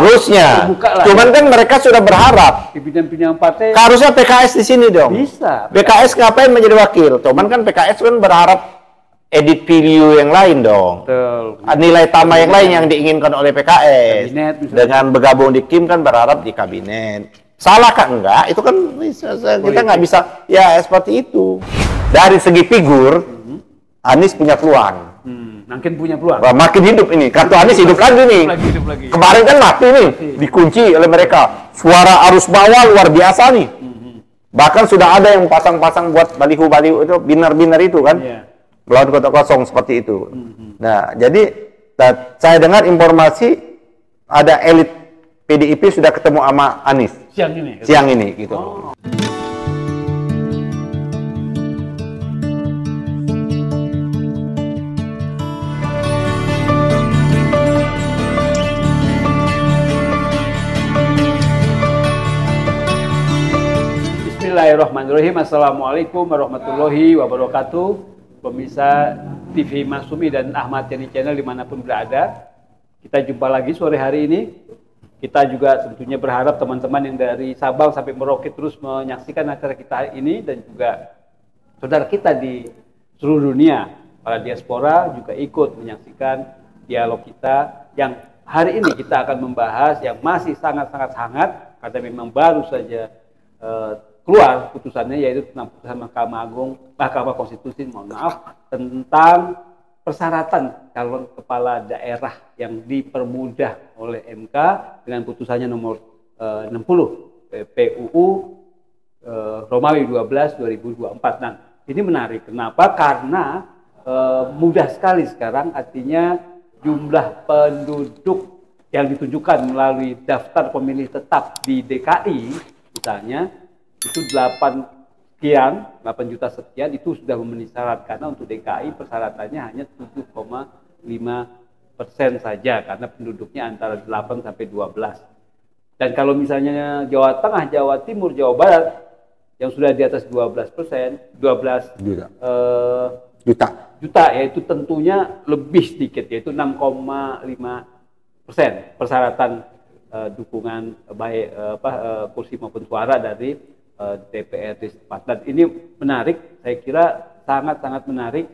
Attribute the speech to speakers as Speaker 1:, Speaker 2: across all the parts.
Speaker 1: Harusnya. Cuman kan mereka sudah berharap.
Speaker 2: Pimpinan-pimpinan partai.
Speaker 1: Harusnya PKS di sini dong.
Speaker 2: Bisa.
Speaker 1: PKS ngapain menjadi wakil? Cuman kan PKS kan berharap edit video yang lain dong.
Speaker 2: Betul.
Speaker 1: Nilai tambah yang lain yang diinginkan oleh PKS.
Speaker 2: Kabinet,
Speaker 1: dengan bergabung di Kim kan berharap di kabinet. Salah kan enggak? Itu kan kita nggak bisa. Ya seperti itu. Dari segi figur, Anies punya peluang.
Speaker 2: Makin punya peluang.
Speaker 1: Makin hidup ini. Kartu Anies hidup lagi nih.
Speaker 2: Hidup lagi.
Speaker 1: Kemarin kan mati nih, dikunci oleh mereka. Suara arus bawah luar biasa nih. Bahkan sudah ada yang pasang-pasang buat baliho-baliho itu, biner-biner itu kan. Melawan kota kosong seperti itu. Nah, jadi saya dengar informasi ada elit PDIP sudah ketemu sama Anies. Siang ini gitu.
Speaker 2: Bismillahirrahmanirrahim. Assalamualaikum warahmatullahi wabarakatuh. Pemirsa TV Masyumi dan Ahmad Yani Channel dimanapun berada, kita jumpa lagi sore hari ini. Kita juga tentunya berharap teman-teman yang dari Sabang sampai Merauke terus menyaksikan acara kita hari ini, dan juga saudara kita di seluruh dunia, para diaspora juga ikut menyaksikan dialog kita yang hari ini kita akan membahas yang masih sangat-sangat hangat karena memang baru saja keluar putusannya, yaitu tentang putusan Mahkamah Konstitusi, tentang persyaratan calon kepala daerah yang dipermudah oleh MK dengan putusannya nomor 60 PUU Romawi 12 2024. Nah, ini menarik. Kenapa? Karena mudah sekali sekarang, artinya jumlah penduduk yang ditunjukkan melalui daftar pemilih tetap di DKI misalnya itu 8 juta sekian, itu sudah memenuhi syarat. Karena untuk DKI persyaratannya hanya 7,5% saja karena penduduknya antara 8 sampai 12. Dan kalau misalnya Jawa Tengah, Jawa Timur, Jawa Barat yang sudah di atas 12%, 12 juta, yaitu tentunya lebih sedikit, yaitu 6,5% persyaratan dukungan baik kursi maupun suara dari DPRD setempat. Dan ini menarik, saya kira sangat-sangat menarik.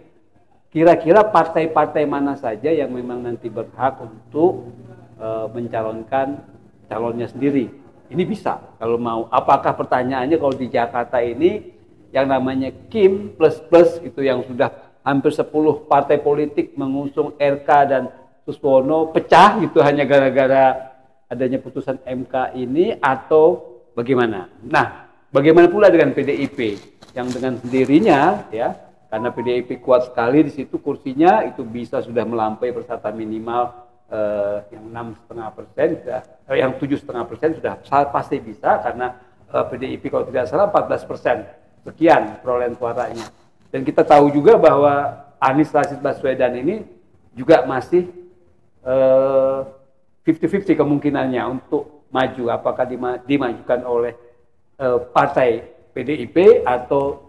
Speaker 2: Kira-kira partai-partai mana saja yang memang nanti berhak untuk mencalonkan calonnya sendiri. Ini bisa kalau mau. Apakah pertanyaannya kalau di Jakarta ini yang namanya Kim plus itu yang sudah hampir 10 partai politik mengusung RK dan Suswono pecah gitu hanya gara-gara adanya putusan MK ini, atau bagaimana? Nah, bagaimana pula dengan PDIP yang dengan sendirinya, ya, karena PDIP kuat sekali di situ kursinya, itu bisa sudah melampaui persyaratan minimal yang 6,5%, yang 7,5% sudah pasti bisa, karena PDIP kalau tidak salah 14% sekian perolehan suaranya. Dan kita tahu juga bahwa Anies Rashid Baswedan ini juga masih 50-50 kemungkinannya untuk maju, apakah dimajukan oleh partai PDIP atau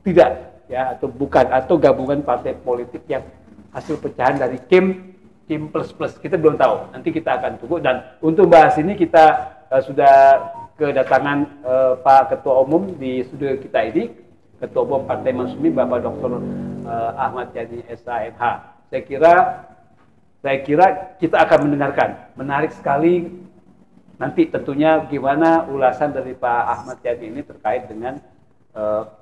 Speaker 2: tidak, ya, atau bukan, atau gabungan partai politik yang hasil pecahan dari Kim plus. Kita belum tahu, nanti kita akan tunggu. Dan untuk bahas ini kita sudah kedatangan Pak Ketua Umum di studio kita ini, Ketua Umum Partai Masyumi Bapak Dr. Ahmad Yani SAMH. Saya kira kita akan mendengarkan, menarik sekali nanti tentunya gimana ulasan dari Pak Ahmad Yani ini terkait dengan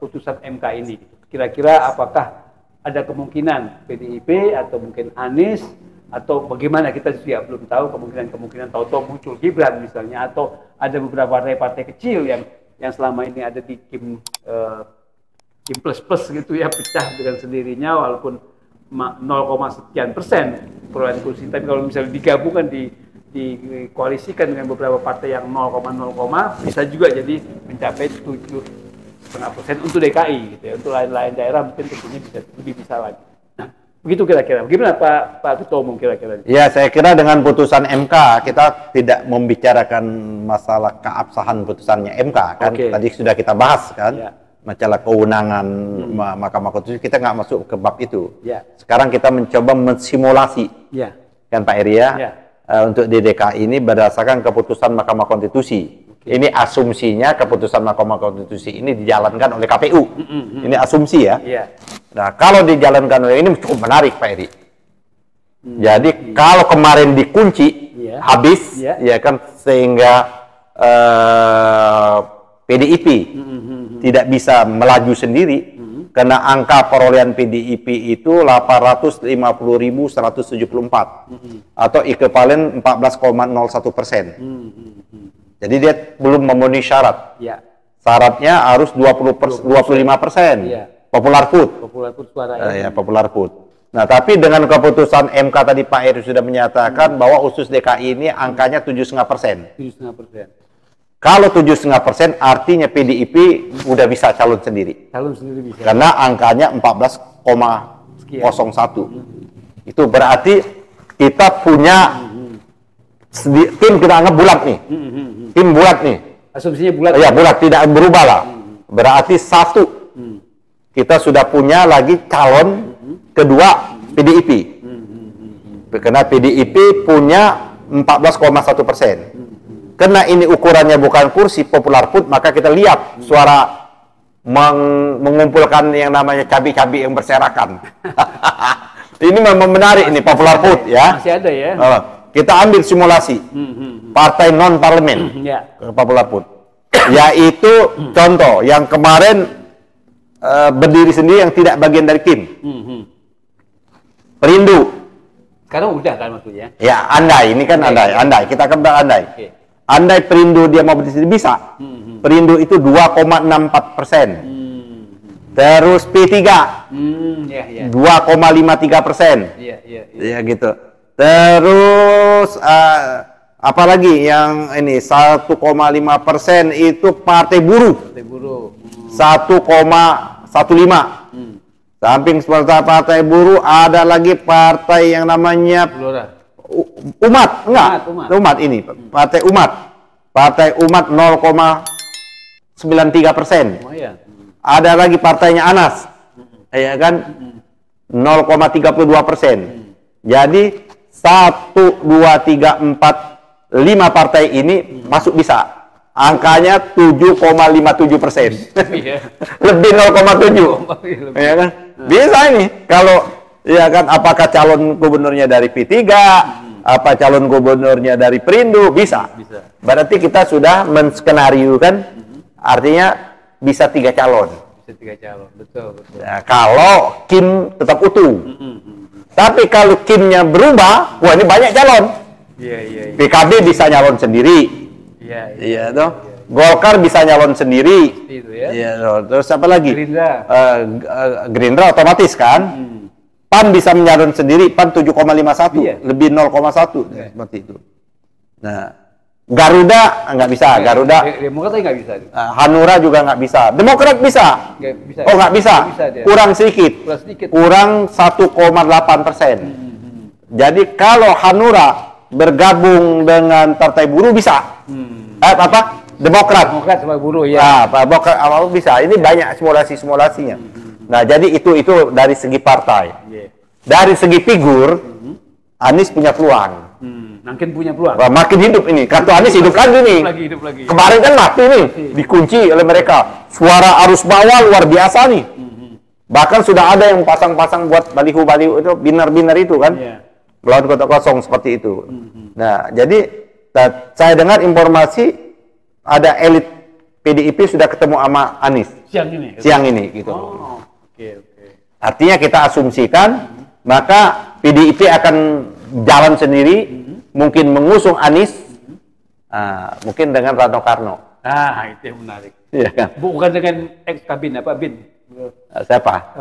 Speaker 2: putusan MK ini. Kira-kira apakah ada kemungkinan PDIP atau mungkin Anies, atau bagaimana, kita juga belum tahu. Kemungkinan tahu-tahu muncul Gibran misalnya, atau ada beberapa partai kecil yang selama ini ada di Kim plus gitu ya, pecah dengan sendirinya walaupun 0, sekian persen perolehan kursi. Tapi kalau misalnya digabungkan dikoalisikan dengan beberapa partai yang 0, bisa juga jadi mencapai 7,5% untuk DKI gitu ya. Untuk lain-lain daerah mungkin tentunya lebih bisa lagi. Nah, begitu kira-kira. Bagaimana Pak Ketua Umum kira-kira? Ya,
Speaker 1: saya kira dengan putusan MK kita tidak membicarakan masalah keabsahan putusannya MK kan. Tadi sudah kita bahas kan. Ya. Masalah kewenangan Mahkamah Konstitusi, kita nggak masuk ke bab itu. Sekarang kita mencoba mensimulasi, kan Pak Eri ya, untuk di DKI ini berdasarkan keputusan Mahkamah Konstitusi. Ini asumsinya keputusan Mahkamah Konstitusi ini dijalankan oleh KPU. Ini asumsi ya. Nah, kalau dijalankan oleh ini cukup menarik Pak Eri. Jadi kalau kemarin dikunci habis, ya kan, sehingga PDIP tidak bisa melaju sendiri karena angka perolehan PDIP itu 850.174 atau ekivalen 14,01%. Jadi dia belum memenuhi syarat. Syaratnya harus 25%. Popular vote. Popular vote. Nah, tapi dengan keputusan MK tadi Pak Eri sudah menyatakan bahwa khusus DKI ini angkanya 7,5%. 7,5%. Kalau 7,5% artinya PDIP udah bisa calon sendiri. Calon sendiri bisa. Karena angkanya 14,01. Itu berarti kita punya tim, kita anggap bulat nih. Tim bulat nih. Asumsinya bulat. Ya, bulat, tidak berubah lah. Berarti satu. Kita sudah punya lagi calon kedua PDIP. Karena PDIP punya 14,1%. Karena ini ukurannya bukan kursi, popular vote, maka kita lihat suara mengumpulkan yang namanya cabai-cabai yang berserakan. Ini memang menarik ini popular vote ya. Masih ada ya. Kita ambil simulasi partai non parlemen popular vote, yaitu contoh yang kemarin berdiri sendiri yang tidak bagian dari tim. Perindo. Sekarang udah kan maksudnya? Ya, andai ini kan andai. Kita akan berandai. Andai Perindo dia mau berdiri bisa. Perindo itu 2,64%. Terus P3 2,53%. Ya gitu. Terus apalagi yang ini 1,5% itu Partai Buruh. 1,15. Samping Partai Buruh ada lagi partai yang namanya Umat, Umat ini Partai Umat. Partai Umat 0,93%. Ada lagi partainya Anas, ya kan, 0,32%. Jadi 1, 2, 3, 4, 5 partai ini masuk bisa. Angkanya 7,57%. Lebih 0,7. Ya kan? Bisa ini. Kalau ya kan, apakah calon gubernurnya dari P3, apa calon gubernurnya dari Perindo, bisa. Berarti kita sudah menskenariokan, artinya bisa 3 calon. Bisa 3 calon, betul. Nah, kalau Kim tetap utuh. Tapi kalau Kimnya berubah, wah ini banyak calon. PKB bisa nyalon sendiri. Iya dong. Golkar bisa nyalon sendiri. Iya. Terus apa lagi? Gerindra otomatis kan. PAN bisa menyalon sendiri, PAN 7,51, lebih 0,1 seperti itu. Nah, Garuda nggak bisa, Garuda. Demokrat nggak bisa. Hanura juga nggak bisa. Demokrat bisa. Oh nggak bisa. Kurang sedikit. Kurang 1,8%. Jadi kalau Hanura bergabung dengan Partai Buruh bisa. Demokrat. Demokrat sama Buruh ya. Demokrat bisa. Ini banyak simulasinya. Nah, jadi itu dari segi partai. Dari segi figur, Anies punya peluang. Makin punya peluang. Makin hidup ini. Kartu Anies hidup lagi nih. Kemarin kan mati nih, dikunci oleh mereka. Suara arus bawah luar biasa nih. Bahkan sudah ada yang pasang-pasang buat baliho-baliho itu, biner-biner itu kan. Melawan kota kosong seperti itu. Nah, jadi saya dengar informasi ada elit PDIP sudah ketemu sama Anies. Siang ini gitu. Artinya kita asumsikan, maka PDIP akan jalan sendiri, mungkin mengusung Anies, mungkin dengan Rano Karno. Itu yang menarik. Iya kan? Bukan dengan ex-kabin, apa bin? Siapa?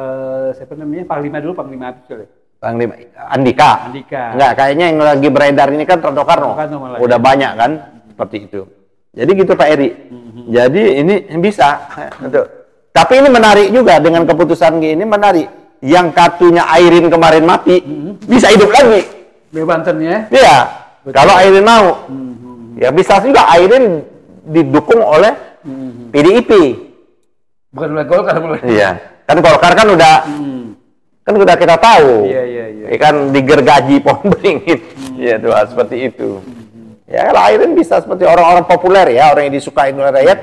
Speaker 1: Siapa namanya? Panglima dulu, Panglima apa? Panglima Andika. Enggak, kayaknya yang lagi beredar ini kan Rano Karno. Udah banyak kan, seperti itu. Jadi gitu Pak Eri. Jadi ini bisa. Tapi ini menarik juga dengan keputusan ini, menarik. Yang kartunya Airin kemarin mati, bisa hidup lagi. Banten ya? Iya. Kalau Airin mau, ya bisa juga Airin didukung oleh PDIP. Bukan oleh Golkar. Iya. Kan Golkar kan udah Kan udah kita tahu.
Speaker 2: Iya.
Speaker 1: Kan digergaji pohon beringin. Ya tuh seperti itu. Ya lahirin bisa seperti orang-orang populer ya, orang yang disukai oleh rakyat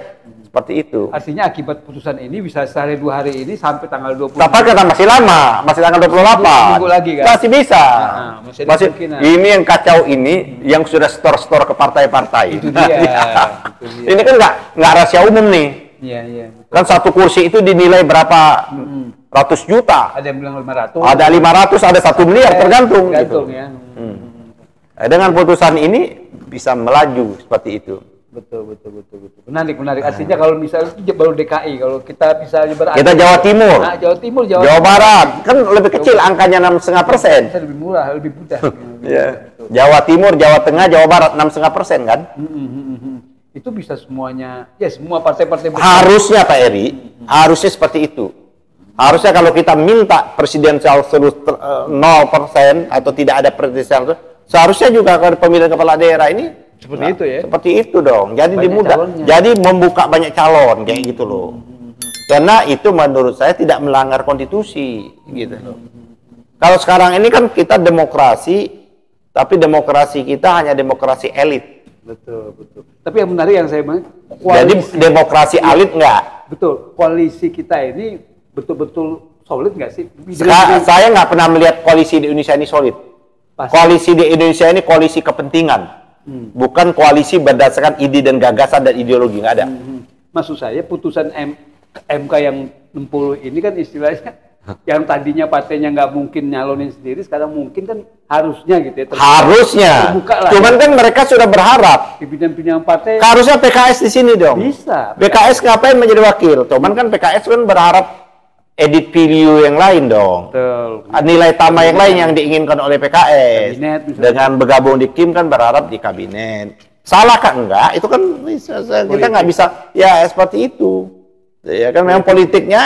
Speaker 1: seperti itu.
Speaker 2: Artinya akibat putusan ini bisa sehari 2 hari ini sampai tanggal 20.
Speaker 1: Tapi karena masih lama, masih tanggal 28.
Speaker 2: Minggu lagi kan?
Speaker 1: Masih bisa.
Speaker 2: Masih
Speaker 1: ini yang kacau ini yang sudah store ke partai-partai.
Speaker 2: Itu dia.
Speaker 1: Ini kan nggak rahasia umum nih.
Speaker 2: Iya.
Speaker 1: Kan satu kursi itu dinilai berapa ratus juta.
Speaker 2: Ada yang bilang 500.
Speaker 1: Ada 500, ada 1 miliar tergantung.
Speaker 2: Tergantung
Speaker 1: Gitu.
Speaker 2: ya.
Speaker 1: Dengan putusan ini bisa melaju seperti itu.
Speaker 2: Betul. Menarik. Artinya kalau misalnya itu baru DKI, kalau kita bisa berada.
Speaker 1: Kita Jawa Timur.
Speaker 2: Nah, Jawa Timur,
Speaker 1: Jawa Barat kan lebih kecil angkanya 6,5%.
Speaker 2: Lebih murah, lebih mudah.
Speaker 1: Ya. Jawa Timur, Jawa Tengah, Jawa Barat 6,5% kan?
Speaker 2: Itu bisa semuanya, ya semua partai-partai.
Speaker 1: Harusnya Pak Eri, harusnya seperti itu. Harusnya kalau kita minta presidensial 0% atau tidak ada presidensial, seharusnya juga kalau pemilihan kepala daerah ini
Speaker 2: seperti itu ya.
Speaker 1: Seperti itu dong. Jadi
Speaker 2: Banyak
Speaker 1: dimudah.
Speaker 2: calonnya.
Speaker 1: Jadi membuka banyak calon kayak gitu loh. Karena itu menurut saya tidak melanggar konstitusi gitu loh. Kalau sekarang ini kan kita demokrasi, tapi demokrasi kita hanya demokrasi elit.
Speaker 2: Betul. Tapi yang menarik yang saya bilang,
Speaker 1: Jadi demokrasi elit enggak.
Speaker 2: Betul. Koalisi kita ini betul-betul solid nggak sih?
Speaker 1: Saya nggak pernah melihat koalisi di Indonesia ini solid.
Speaker 2: Pasti.
Speaker 1: Koalisi di Indonesia ini koalisi kepentingan. Bukan koalisi berdasarkan ide dan gagasan dan ideologi, nggak ada.
Speaker 2: Maksud saya putusan MK yang 60 ini kan istilahnya yang tadinya partainya nggak mungkin nyalonin sendiri, sekarang mungkin kan harusnya gitu ya.
Speaker 1: Harusnya. Cuman kan mereka sudah berharap.
Speaker 2: Pimpinan-pimpinan partai.
Speaker 1: Harusnya PKS di sini dong.
Speaker 2: Bisa.
Speaker 1: PKS ngapain menjadi wakil? Cuman kan PKS kan berharap edit video yang lain dong.
Speaker 2: Betul.
Speaker 1: Nilai tambah yang lain yang diinginkan oleh PKS.
Speaker 2: Kabinet,
Speaker 1: dengan bergabung di Kim kan berharap di kabinet. Salah kan enggak? Itu kan kita nggak bisa ya seperti itu. Ya kan memang politiknya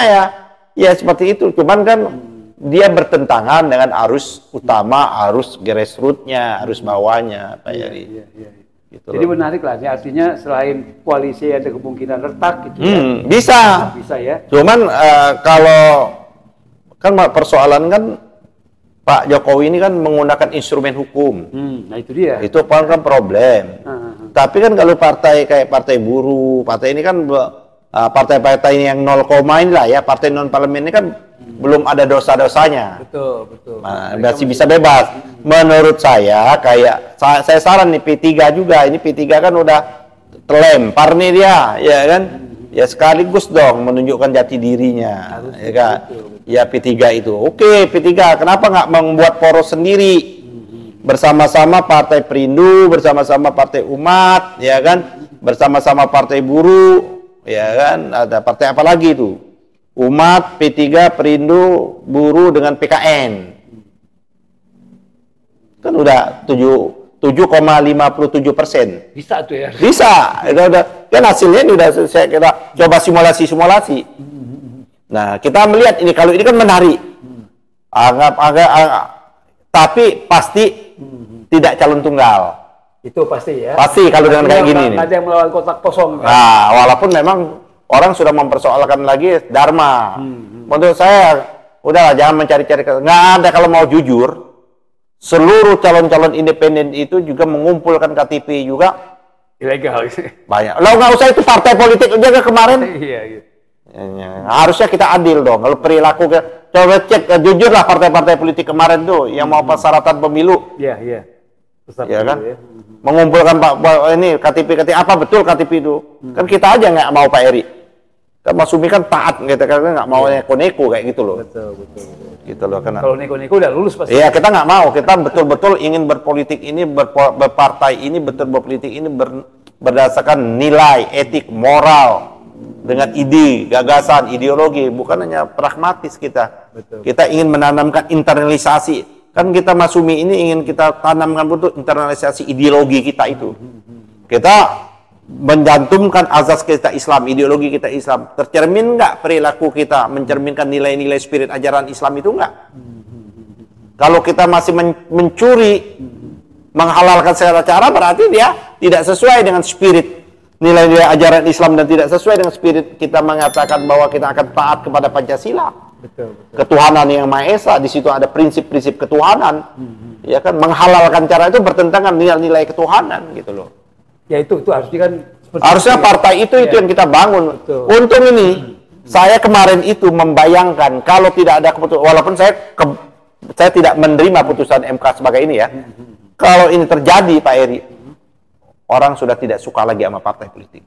Speaker 1: ya seperti itu. Cuman kan dia bertentangan dengan arus utama, arus grassroots-nya, arus bawahnya, Pak Yari.
Speaker 2: Iya.
Speaker 1: Gitu
Speaker 2: Jadi
Speaker 1: loh.
Speaker 2: menarik lah, ya. Artinya selain koalisi ada kemungkinan retak gitu
Speaker 1: Bisa.
Speaker 2: Bisa ya.
Speaker 1: Cuman kalau kan persoalan kan Pak Jokowi ini kan menggunakan instrumen hukum.
Speaker 2: Nah itu dia.
Speaker 1: Itu kan problem. Tapi kan kalau partai kayak partai buruh, partai ini kan partai-partai yang 0, ini lah ya, partai non parlemen ini kan belum ada dosa-dosanya.
Speaker 2: Betul.
Speaker 1: Nah, masih bisa bebas. Menurut saya kayak saya saran nih P3 juga. Ini P3 kan udah terlempar nih dia, ya kan? Ya sekaligus dong menunjukkan jati dirinya, ya kan? Ya P3 itu. Oke, P3 kenapa nggak membuat poros sendiri? Bersama-sama Partai Perindo, bersama-sama Partai Umat, ya kan? Bersama-sama Partai Buruh, ya kan? Ada partai apa lagi itu? Umat, P3, Perindo, Buruh dengan PKN. Kan udah 7,57%.
Speaker 2: Bisa tuh ya.
Speaker 1: Bisa. Itu udah, kan hasilnya ini udah saya kita coba simulasi. Nah, kita melihat ini kalau ini kan menarik. Tapi pasti tidak calon tunggal.
Speaker 2: Itu pasti ya.
Speaker 1: Pasti kalau dengan kayak gini nih.
Speaker 2: Ada yang melawan kotak kosong. Kan?
Speaker 1: Nah, walaupun memang orang sudah mempersoalkan lagi Dharma. Menurut saya, udahlah jangan mencari-cari. Nggak ada kalau mau jujur, seluruh calon-calon independen itu juga mengumpulkan KTP juga.
Speaker 2: Ilegal.
Speaker 1: Banyak. Lo nggak usah itu partai politik aja kemarin.
Speaker 2: Iya.
Speaker 1: Harusnya kita adil dong. Kalau perilaku, coba cek jujurlah partai-partai politik kemarin tuh yang mau persyaratan pemilu.
Speaker 2: Iya.
Speaker 1: Ya kan? Mengumpulkan ini KTP apa betul KTP itu? Kan kita aja nggak mau Pak Eri. Kan Mas Sumi kan taat gitu kan nggak mau neko-neko kayak gitu loh.
Speaker 2: Betul.
Speaker 1: Gitu loh karena.
Speaker 2: Kalau neko-neko udah lulus pasti.
Speaker 1: Iya, kita nggak mau. Kita betul-betul ingin berpolitik ini, berpartai ini, berpolitik ini berdasarkan nilai, etik, moral, dengan ide, gagasan, ideologi, bukan hanya pragmatis kita.
Speaker 2: Betul.
Speaker 1: Kita ingin menanamkan internalisasi. Kan kita Mas Sumi ini ingin kita tanamkan betul internalisasi ideologi kita itu. Kita menjantumkan azas kita Islam, ideologi kita Islam. Tercermin nggak perilaku kita mencerminkan nilai-nilai spirit ajaran Islam itu nggak? Kalau kita masih mencuri, menghalalkan segala cara, berarti dia tidak sesuai dengan spirit nilai-nilai ajaran Islam dan tidak sesuai dengan spirit kita mengatakan bahwa kita akan taat kepada Pancasila.
Speaker 2: Betul, betul.
Speaker 1: Ketuhanan yang Maha Esa, di situ ada prinsip-prinsip ketuhanan. Ya kan, menghalalkan cara itu bertentangan nilai-nilai ketuhanan gitu loh.
Speaker 2: Ya itu harusnya kan
Speaker 1: harusnya partai itu yang kita bangun.
Speaker 2: Betul.
Speaker 1: Untung ini saya kemarin itu membayangkan kalau tidak ada keputusan, walaupun saya tidak menerima putusan MK sebagai ini ya. Kalau ini terjadi Pak Eri, orang sudah tidak suka lagi sama partai politik.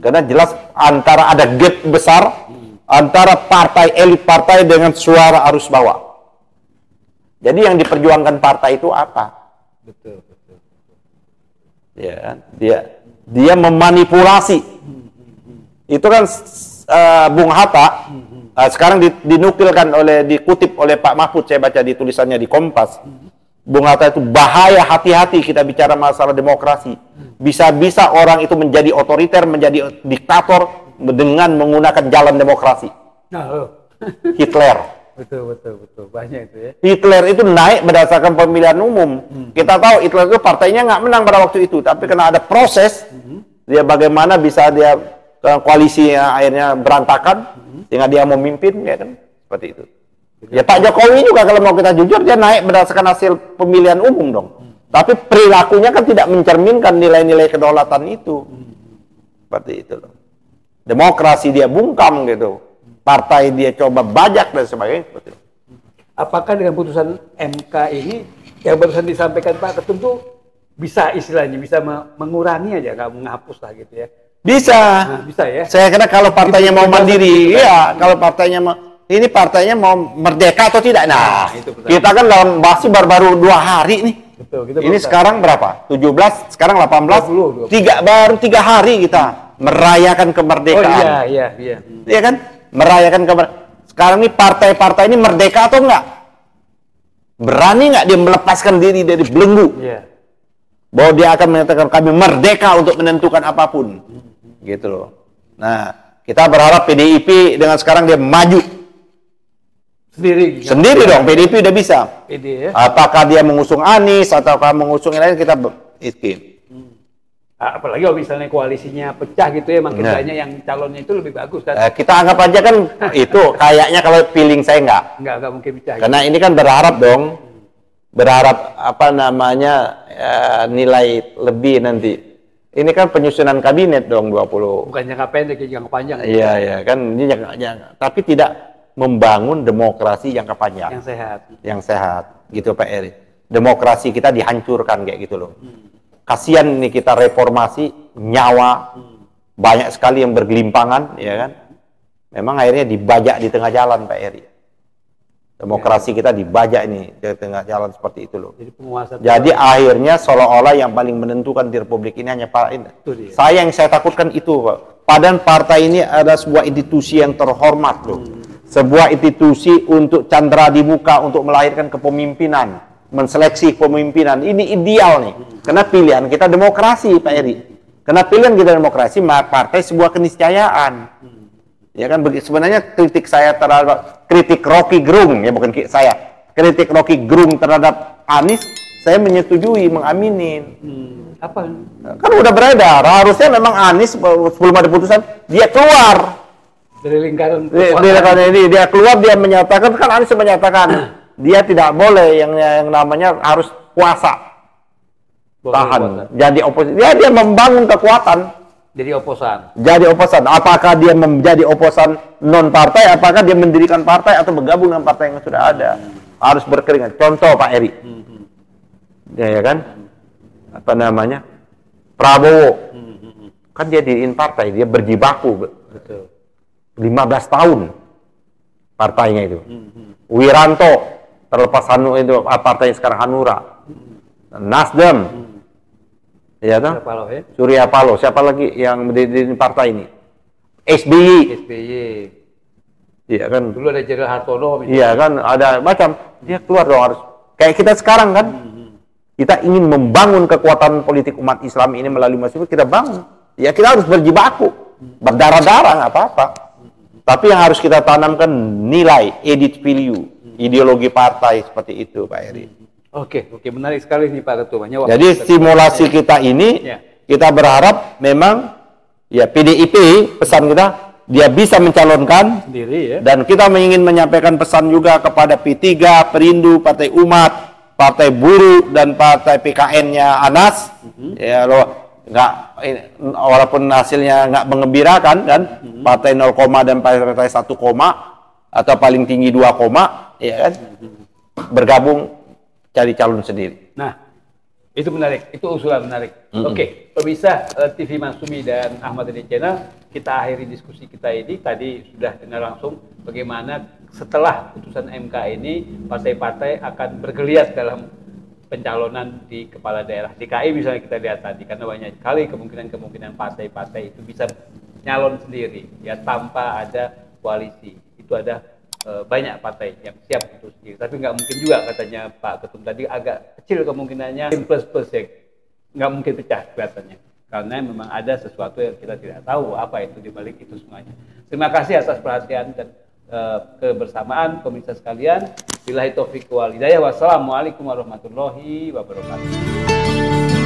Speaker 1: Karena jelas antara ada gap besar antara partai elit partai dengan suara arus bawah. Jadi yang diperjuangkan partai itu apa?
Speaker 2: Betul, betul.
Speaker 1: Ya, dia memanipulasi. Itu kan Bung Hatta sekarang dinukilkan dikutip oleh Pak Mahfud, saya baca di tulisannya di Kompas. Bung Hatta itu bahaya, hati-hati kita bicara masalah demokrasi. Bisa-bisa orang itu menjadi otoriter, menjadi diktator dengan menggunakan jalan demokrasi. Hitler.
Speaker 2: Betul. Banyak itu ya.
Speaker 1: Hitler itu naik berdasarkan pemilihan umum. Kita tahu Hitler itu partainya nggak menang pada waktu itu, tapi karena ada proses, dia bagaimana bisa dia koalisinya akhirnya berantakan, sehingga dia memimpin, ya kan? Seperti itu. Ya Pak Jokowi juga kalau mau kita jujur, dia naik berdasarkan hasil pemilihan umum dong. Tapi perilakunya kan tidak mencerminkan nilai-nilai kedaulatan itu. Seperti itu loh. Demokrasi dia bungkam gitu. Partai dia coba bajak dan sebagainya. Seperti itu.
Speaker 2: Apakah dengan putusan MK ini yang barusan disampaikan Pak Ketum tuh bisa istilahnya bisa mengurangi aja, nggak menghapus lah gitu ya?
Speaker 1: Bisa.
Speaker 2: Nah, bisa ya.
Speaker 1: Saya kira kalau partainya mau mandiri, iya. Kalau partainya ini partainya mau merdeka atau tidak? Nah, kita kan dalam masih baru 2 hari nih.
Speaker 2: Betul,
Speaker 1: ini sekarang berapa? 17, sekarang 18.
Speaker 2: 20.
Speaker 1: Baru 3 hari kita merayakan kemerdekaan.
Speaker 2: Oh iya.
Speaker 1: Iya kan? Merayakan kemerdekaan. Sekarang ini partai-partai ini merdeka atau enggak? Berani nggak dia melepaskan diri dari belenggu?
Speaker 2: Iya.
Speaker 1: Bahwa dia akan menyatakan kami merdeka untuk menentukan apapun. Gitu loh. Nah, kita berharap PDIP dengan sekarang dia maju. Sendiri dong, PDIP udah bisa.
Speaker 2: PD, ya?
Speaker 1: Apakah dia mengusung Anies ataukah mengusung yang lain, kita
Speaker 2: apalagi kalau misalnya koalisinya pecah gitu ya, makin banyak yang calonnya itu lebih bagus kan.
Speaker 1: Kita anggap aja kan itu kayaknya kalau feeling saya
Speaker 2: enggak mungkin pecah.
Speaker 1: Karena ini kan berharap dong. Berharap apa namanya nilai lebih nanti. Ini kan penyusunan kabinet dong 20.
Speaker 2: Bukan jangka pendek, jangka panjang.
Speaker 1: Iya kan ini tapi tidak membangun demokrasi jangka panjang. Yang sehat. Gitu Pak Eri. Demokrasi kita dihancurkan kayak gitu loh. Kasihan nih kita reformasi, nyawa banyak sekali yang bergelimpangan, ya kan? Memang akhirnya dibajak di tengah jalan Pak Eri. Demokrasi kita dibajak ini di tengah jalan seperti itu loh. Jadi akhirnya seolah-olah yang paling menentukan di Republik ini hanya Pak ini. Yang saya takutkan itu Pak. Padahal partai ini ada sebuah institusi yang terhormat loh. Sebuah institusi untuk candra di muka untuk melahirkan kepemimpinan, menseleksi pemimpinan. Ini ideal nih. Karena pilihan kita demokrasi Pak Eri. Karena pilihan kita demokrasi, maka partai sebuah keniscayaan. Ya kan, sebenarnya kritik saya terhadap kritik Rocky Gerung, ya bukan saya, kritik Rocky Gerung terhadap Anies, saya menyetujui, mengaminin.
Speaker 2: Apa?
Speaker 1: Kan udah beredar, harusnya memang Anies sebelum ada putusan dia keluar
Speaker 2: dari lingkaran
Speaker 1: ini, dia keluar, dia menyatakan, kan Anies menyatakan dia tidak boleh yang namanya harus puasa, tahan, jadi oposisi, dia membangun kekuatan.
Speaker 2: Jadi oposan.
Speaker 1: Apakah dia menjadi oposan non partai? Apakah dia mendirikan partai atau bergabung dengan partai yang sudah ada? Harus berkeringat. Contoh Pak Eri, ya kan? Apa namanya? Prabowo, kan dia diriin partai, dia berjibaku.
Speaker 2: Betul.
Speaker 1: 15 tahun partainya itu. Wiranto, terlepas itu partai sekarang Hanura. Nasdem. Ya kan? Surya Paloh, siapa lagi yang di partai ini? SBY. Iya kan?
Speaker 2: Dulu ada Jenderal Hartono.
Speaker 1: Iya kan, ada macam. Dia keluar dong harus. Kayak kita sekarang kan. Kita ingin membangun kekuatan politik umat Islam ini melalui masjid, kita bangun. Ya kita harus berjibaku. Berdarah-darah nggak apa-apa. Tapi yang harus kita tanamkan nilai, edit value, ideologi partai seperti itu Pak Eri.
Speaker 2: Oke, menarik sekali nih Pak Ketua.
Speaker 1: Jadi simulasi kita ini, kita berharap memang ya PDIP, pesan kita dia bisa mencalonkan
Speaker 2: Sendiri ya.
Speaker 1: dan kita ingin menyampaikan pesan juga kepada P3, Perindu, Partai Umat, Partai Buruh dan Partai PKN-nya Anas. Ya lo nggak, walaupun hasilnya nggak mengembirakan kan, partai 0, dan partai 1, atau paling tinggi 2, ya kan, bergabung cari calon sendiri.
Speaker 2: Nah, itu menarik, itu usulan menarik. Oke, pemirsa TV Masyumi dan Ahmad Dhani Channel, kita akhiri diskusi kita ini. Tadi sudah dengar langsung bagaimana setelah putusan MK ini partai-partai akan bergeliat dalam pencalonan di kepala daerah. DKI misalnya kita lihat tadi, karena banyak sekali kemungkinan partai-partai itu bisa nyalon sendiri ya tanpa ada koalisi. Itu ada banyak partai yang siap itu sendiri. Tapi nggak mungkin juga, katanya Pak Ketum tadi, agak kecil kemungkinannya plus ya, nggak mungkin pecah kelihatannya. Karena memang ada sesuatu yang kita tidak tahu apa itu di balik itu semuanya. Terima kasih atas perhatian dan kebersamaan pemirsa sekalian. Billahi taufiq wal hidayah. Wassalamualaikum warahmatullahi wabarakatuh.